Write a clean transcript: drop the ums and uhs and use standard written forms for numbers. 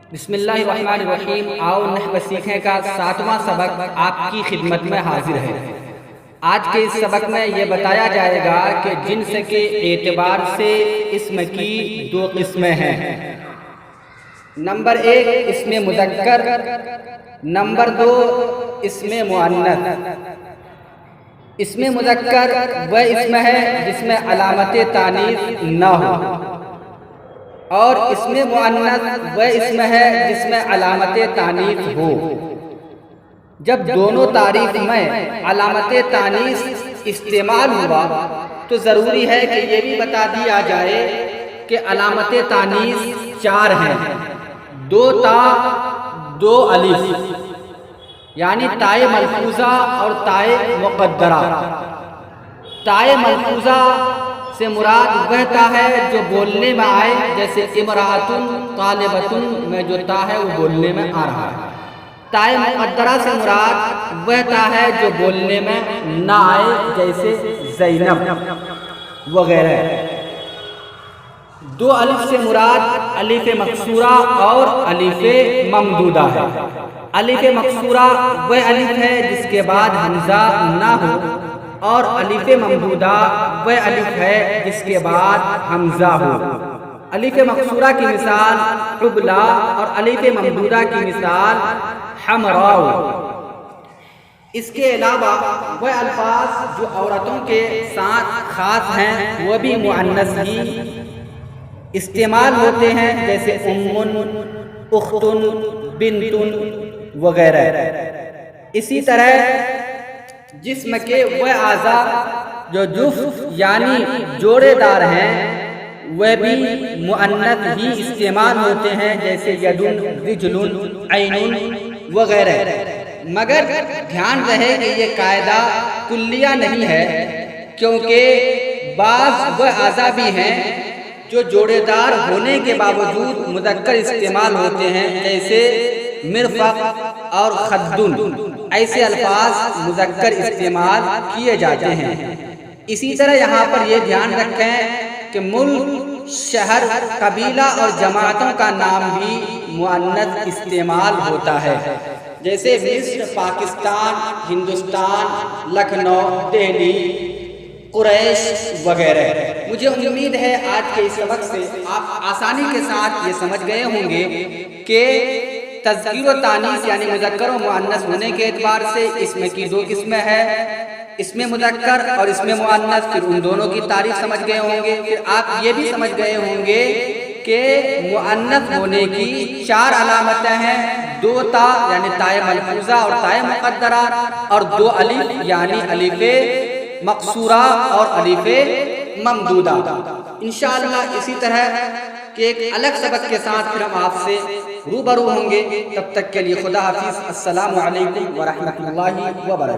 बिस्मिल्लाहिर्रहमानिर्रहीम। आओ नहव सीखने का 7वां सबक आपकी खिदमत में हाजिर है। आज के इस सबक में ये बताया जाएगा कि जिन्स के एतबार से इस्म की दो किस्में हैं। नंबर 1 इसमें मुज़क्कर, नंबर 2 इसमें मुअन्नस। इसमें मुज़क्कर वह इसम है जिसमें अलामत तानीस न हो, और इसमें मुअन्नस वह इसम है जिसमें अलामत तानीस हो। जब दोनों तारीफ में अलामत तानीस इस्तेमाल हुआ तो ज़रूरी है कि ये भी बता दिया जाए कि अलामत तानीस 4 हैं। 2 ता 2 अलिफ, यानी ताए मलफूज़ा और ताए मुक़द्दरा। ताए मलफूज़ा से मुराद वह ता है जो बोलने में आए, जैसे इमराअतुन तालिबतुन में जो ता है वो बोलने में आ रहा है। ताए मुक़द्दरा से मुराद वह ता है जो बोलने में ना आए, जैसे ज़ैनब वगैरह। 2 अलिफ से मुराद अलिफ मकसूरा और अलिफ ममदूदा है। अलिफ मकसूरा वह अलिफ है जिसके बाद हमज़ा ना हो, और अलिफ ममदूदा वह अलिफ है जिसके बाद हमज़ा हो। अलिफ मकसूरा की मिसाल हुबला और अलिफ ममदूदा की मिसाल हमराउ। इसके अलावा वह अल्फाज जो औरतों के साथ खास हैं वह भी मुअन्नस ही इस्तेमाल होते हैं, जैसे उम्मुन, उख्तुन, बिन्तुन वगैरह। इसी तरह जिस्म के वह आज़ा जो जुफ़्त यानी जोड़ेदार हैं वह भी मुअन्नस ही इस्तेमाल होते हैं, जैसे यदुन, रिजलुन, ऐनुन वगैरह। मगर ध्यान रहे कि ये कायदा कुल्लिया नहीं है, क्योंकि बाज़ वह आज़ा भी हैं जो जोड़ेदार होने के बावजूद मुज़क्कर इस्तेमाल होते हैं, जैसे मिरफ़क़ और खद्दुन। ऐसे अल्फाज मुज़क्कर इस्तेमाल किए जाते हैं। इसी तरह यहाँ पर यह ध्यान रखें कि मुल्क, शहर, कबीला और जमातों का नाम भी मुअन्नस इस्तेमाल होता है, जैसे मिस्र, पाकिस्तान, हिंदुस्तान, लखनऊ, दिल्ली, कुरैश वगैरह। मुझे उम्मीद है आज के इस सबक से आप आसानी के साथ ये समझ गए होंगे कि तज़कीर व तानीस यानी मुज़क्कर और मुअन्नस होने के एतबार से इसमें की 2 किस्में हैं, इसमें मुज़क्कर और इसमें मुअन्नस। फिर उन दोनों की तारीफ समझ गए होंगे। फिर आप ये भी समझ गए होंगे कि मुअन्नस होने की 4 अलामतें हैं। 2 ता यानी ताए मलफूज़ा और ताए मुक़द्दरा, और 2 अलिफ यानी अलिफ मकसूरा और अलिफ ममदूदा। इंशाअल्लाह इसी तरह के एक अलग सबक के साथ फिर हम आपसे रूबरू होंगे। तब तक के लिए खुदा हाफिज़। अस्सलामु अलैकुम व रहमतुल्लाहि व बरकातहू।